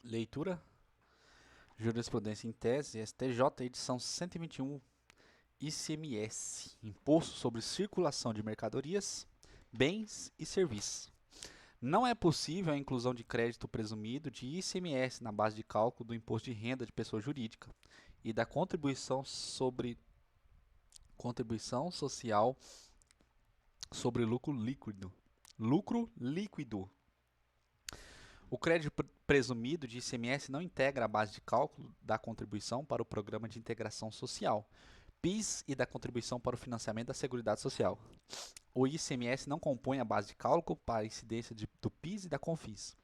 Leitura, Jurisprudência em Tese, STJ, edição 121, ICMS, Imposto sobre Circulação de Mercadorias, Bens e Serviços. Não é possível a inclusão de crédito presumido de ICMS na base de cálculo do Imposto de Renda de Pessoa Jurídica e da contribuição social sobre lucro líquido. Lucro líquido. O crédito presumido de ICMS não integra a base de cálculo da contribuição para o Programa de Integração Social, PIS, e da contribuição para o financiamento da Seguridade Social. O ICMS não compõe a base de cálculo para a incidência do PIS e da CONFIS.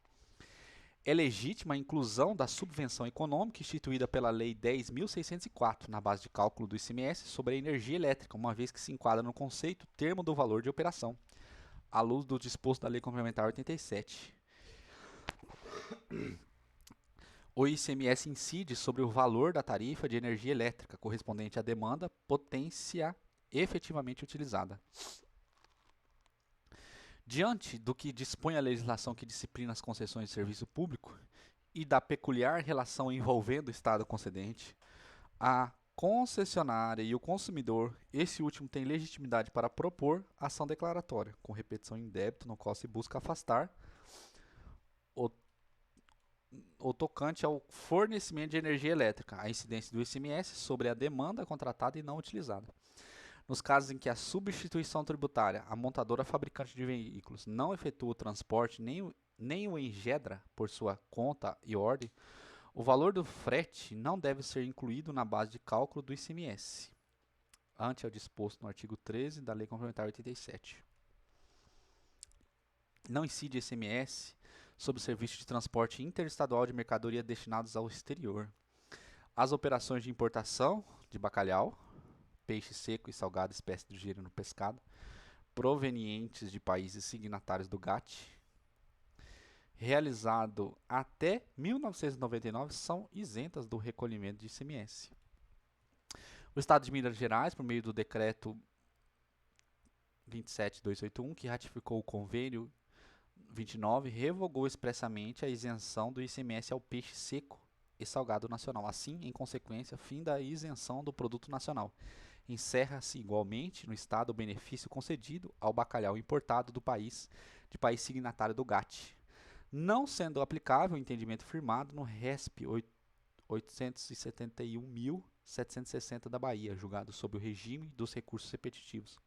É legítima a inclusão da subvenção econômica instituída pela Lei 10.604 na base de cálculo do ICMS sobre a energia elétrica, uma vez que se enquadra no conceito termo do valor de operação, à luz do disposto da Lei Complementar 87. O ICMS incide sobre o valor da tarifa de energia elétrica correspondente à demanda potência efetivamente utilizada. Diante do que dispõe a legislação que disciplina as concessões de serviço público e da peculiar relação envolvendo o Estado concedente, a concessionária e o consumidor, esse último tem legitimidade para propor ação declaratória, com repetição em débito, no qual se busca afastar o tocante ao fornecimento de energia elétrica, a incidência do ICMS sobre a demanda contratada e não utilizada. Nos casos em que a substituição tributária, a montadora fabricante de veículos, não efetua o transporte nem o engendra por sua conta e ordem, o valor do frete não deve ser incluído na base de cálculo do ICMS, ante ao disposto no artigo 13 da Lei Complementar 87. Não incide ICMS sobre o serviço de transporte interestadual de mercadoria destinados ao exterior. As operações de importação de bacalhau, peixe seco e salgado, espécie de gênero pescado, provenientes de países signatários do GATT, realizado até 1999, são isentas do recolhimento de ICMS. O Estado de Minas Gerais, por meio do decreto 27281, que ratificou o convênio 29, revogou expressamente a isenção do ICMS ao peixe seco e salgado nacional. Assim, em consequência, fim da isenção do produto nacional. Encerra-se igualmente no Estado o benefício concedido ao bacalhau importado do país, de país signatário do GATT, não sendo aplicável o entendimento firmado no RESP 871.760 da Bahia, julgado sob o regime dos recursos repetitivos.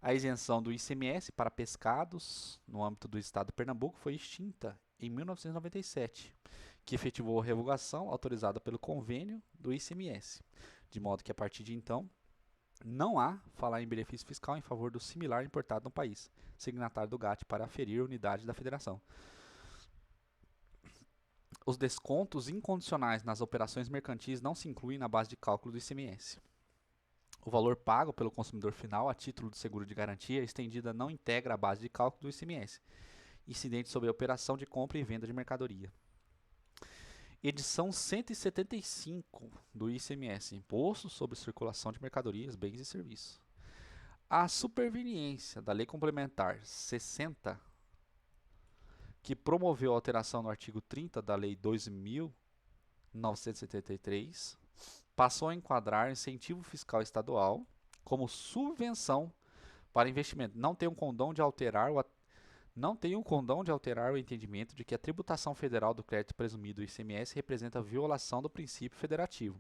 A isenção do ICMS para pescados no âmbito do Estado de Pernambuco foi extinta em 1997, que efetivou a revogação autorizada pelo convênio do ICMS, de modo que a partir de então não há falar em benefício fiscal em favor do similar importado no país, signatário do GATT, para aferir unidade da federação. Os descontos incondicionais nas operações mercantis não se incluem na base de cálculo do ICMS. O valor pago pelo consumidor final a título de seguro de garantia estendida não integra a base de cálculo do ICMS, incidente sobre a operação de compra e venda de mercadoria. Edição 175 do ICMS, Imposto sobre Circulação de Mercadorias, Bens e Serviços. A superveniência da Lei Complementar 60, que promoveu a alteração no artigo 30 da Lei 2.973, passou a enquadrar incentivo fiscal estadual como subvenção para investimento. Não tem um condão de alterar o entendimento de que a tributação federal do crédito presumido ICMS representa a violação do princípio federativo.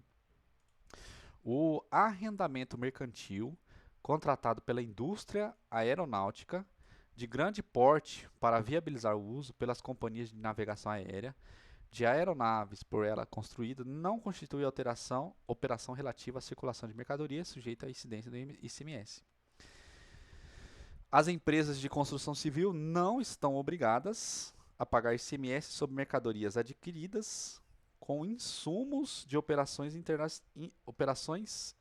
O arrendamento mercantil contratado pela indústria aeronáutica de grande porte para viabilizar o uso pelas companhias de navegação aérea de aeronaves por ela construída não constitui operação relativa à circulação de mercadorias sujeita à incidência do ICMS. As empresas de construção civil não estão obrigadas a pagar ICMS sobre mercadorias adquiridas com insumos de operações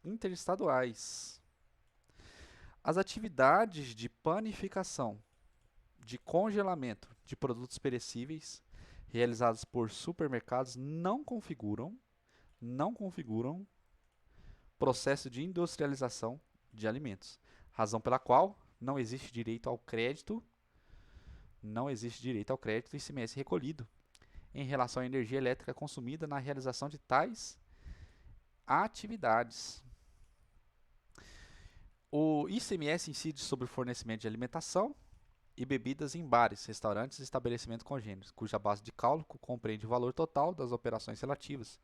interestaduais. As atividades de panificação, de congelamento de produtos perecíveis realizadas por supermercados não configuram processo de industrialização de alimentos, razão pela qual não existe direito ao crédito ICMS recolhido. em relação à energia elétrica consumida na realização de tais atividades. O ICMS incide sobre o fornecimento de alimentação e bebidas em bares, restaurantes e estabelecimentos congêneres, cuja base de cálculo compreende o valor total das operações relativas,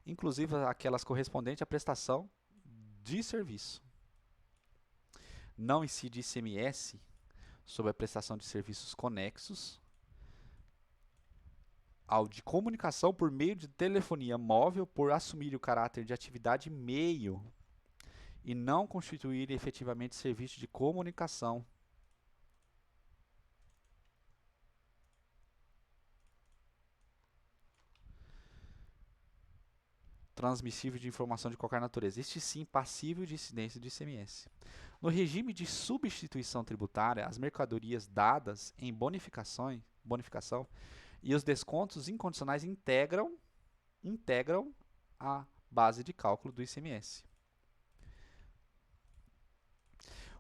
inclusive aquelas correspondentes à prestação de serviço. Não incide ICMS sobre a prestação de serviços conexos ao de comunicação por meio de telefonia móvel por assumir o caráter de atividade meio e não constituir efetivamente serviço de comunicação. Transmissível de informação de qualquer natureza. Este sim, passível de incidência de ICMS. No regime de substituição tributária, as mercadorias dadas em bonificação e os descontos incondicionais integram a base de cálculo do ICMS.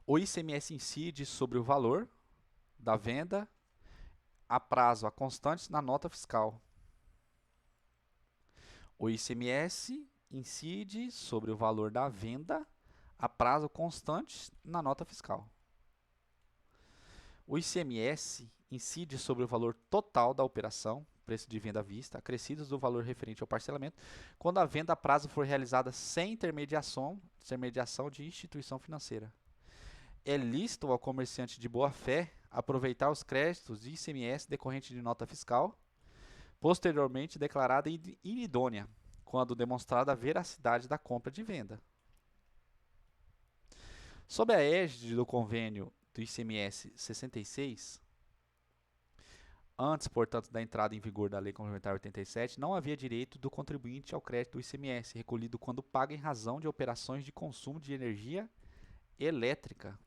O ICMS incide sobre o valor da venda a prazo a constantes na nota fiscal. O ICMS incide sobre o valor da venda a prazo constante na nota fiscal. O ICMS incide sobre o valor total da operação, preço de venda à vista, acrescidos do valor referente ao parcelamento, quando a venda a prazo for realizada sem intermediação de instituição financeira. É lícito ao comerciante de boa-fé aproveitar os créditos de ICMS decorrente de nota fiscal, posteriormente declarada inidônea, quando demonstrada a veracidade da compra de venda. Sob a égide do convênio do ICMS 66, antes, portanto, da entrada em vigor da Lei Complementar 87, não havia direito do contribuinte ao crédito do ICMS, recolhido quando paga em razão de operações de consumo de energia elétrica.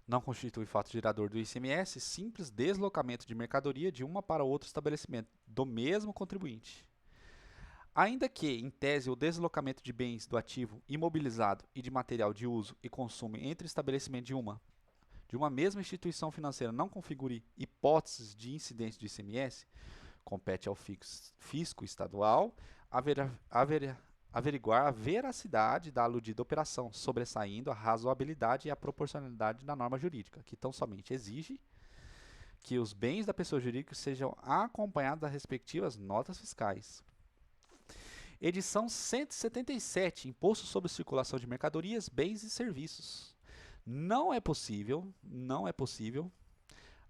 Não constitui fato gerador do ICMS simples deslocamento de mercadoria de uma para outro estabelecimento do mesmo contribuinte. Ainda que, em tese, o deslocamento de bens do ativo imobilizado e de material de uso e consumo entre estabelecimento de uma mesma instituição financeira não configure hipóteses de incidência de ICMS, compete ao fisco estadual averiguar a veracidade da aludida operação, sobressaindo a razoabilidade e a proporcionalidade da norma jurídica, que tão somente exige que os bens da pessoa jurídica sejam acompanhados das respectivas notas fiscais. Edição 177, Imposto sobre Circulação de Mercadorias, Bens e Serviços. Não é possível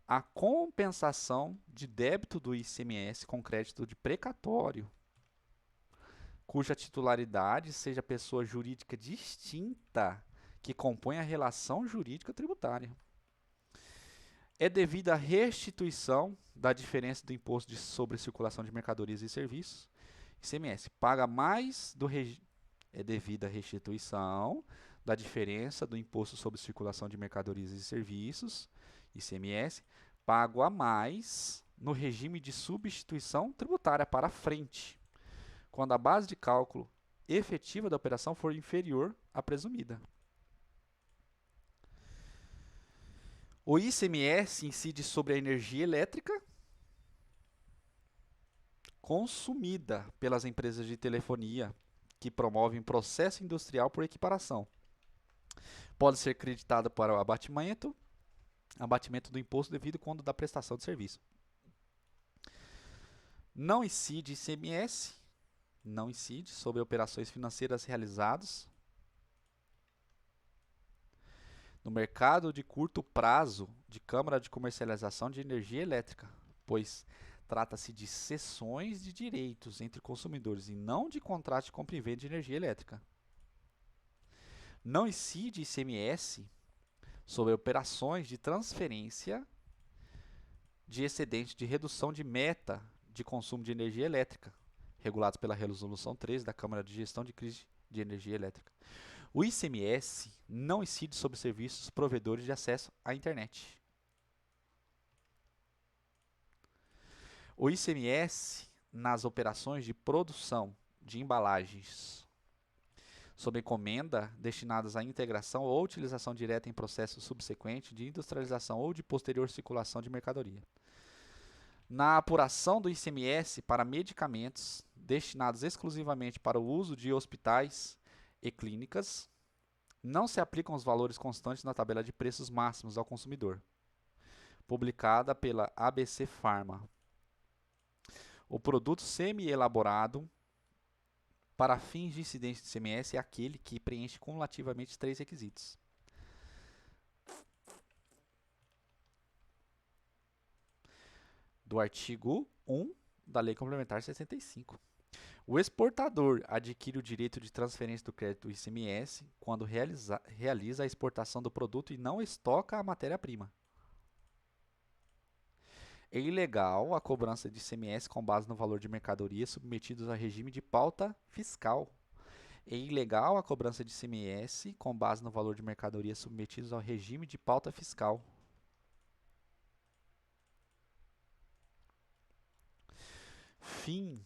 a compensação de débito do ICMS com crédito de precatório, cuja titularidade seja pessoa jurídica distinta que compõe a relação jurídica tributária. É devida a restituição da diferença do imposto sobre circulação de mercadorias e serviços, ICMS. Paga mais do é devida a restituição da diferença do imposto sobre circulação de mercadorias e serviços, ICMS, pago a mais no regime de substituição tributária para frente, quando a base de cálculo efetiva da operação for inferior à presumida. O ICMS incide sobre a energia elétrica consumida pelas empresas de telefonia que promovem processo industrial por equiparação. Pode ser creditada para o abatimento do imposto devido quando da prestação de serviço. Não incide ICMS, sobre operações financeiras realizadas no mercado de curto prazo de Câmara de Comercialização de Energia Elétrica, pois trata-se de cessões de direitos entre consumidores e não de contrato de compra e venda de energia elétrica. Não incide ICMS sobre operações de transferência de excedente de redução de meta de consumo de energia elétrica, regulados pela Resolução 13 da Câmara de Gestão de Crise de Energia Elétrica. O ICMS não incide sobre serviços provedores de acesso à internet. O ICMS nas operações de produção de embalagens sob encomenda destinadas à integração ou utilização direta em processo subsequente de industrialização ou de posterior circulação de mercadoria. Na apuração do ICMS para medicamentos destinados exclusivamente para o uso de hospitais e clínicas, não se aplicam os valores constantes na tabela de preços máximos ao consumidor, publicada pela ABC Pharma. O produto semi-elaborado para fins de incidência de ICMS é aquele que preenche cumulativamente 3 requisitos. Do artigo 1 da Lei Complementar 65. O exportador adquire o direito de transferência do crédito ICMS quando realiza a exportação do produto e não estoca a matéria-prima. É ilegal a cobrança de ICMS com base no valor de mercadorias submetidos a regime de pauta fiscal. É ilegal a cobrança de ICMS com base no valor de mercadorias submetidos ao regime de pauta fiscal. Fim